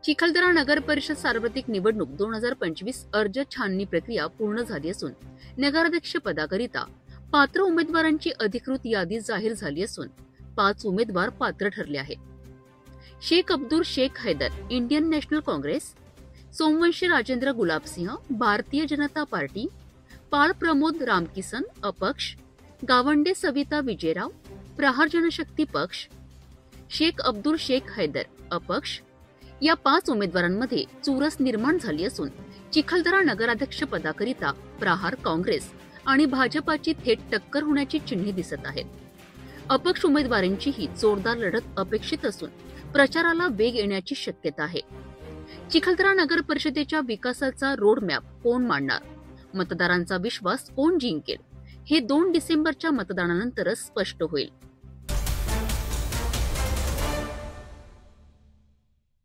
चिखलदरा नगर परिषद सार्वत्रिक निवडणूक 2025 अर्ज छाननी प्रक्रिया पूर्ण झाली असून नगराध्यक्ष पदाकरिता पात्र उमेदवारांची अधिकृत यादी जाहीर झाली असून 5 उमेदवार पात्र ठरले आहेत. Shaikh Abdul Shaikh Haider Indian national Congress, Somvanshi Rajendra Gulab Singh Bharatiya Janata party, पाळ प्रमोद रामकिसन अपक्ष, गावंडे सविता विजयराव प्रहार जनशक्ती पक्ष, शेख अब्दुल शेख हैदर अपक्ष या 5 उमेदवारांमध्ये चुरस निर्माण झाली असून चिखलदरा नगराध्यक्ष पदाकरिता प्रहार काँग्रेस आणि भाजपाची थेट टक्कर होण्याची चिन्हे दिसत आहेत. अपक्ष उमेदवारांचीही जोरदार लढत अपेक्षित असून प्रचाराला वेग येण्याची शक्यता आहे. चिखलदरा नगर परिषदेच्या विकासाचा रोड मॅप कोण मांडणार, मतदारांचा विश्वास कोण जिंकेल हे 2 डिसेंबरच्या मतदानानंतरच स्पष्ट होईल.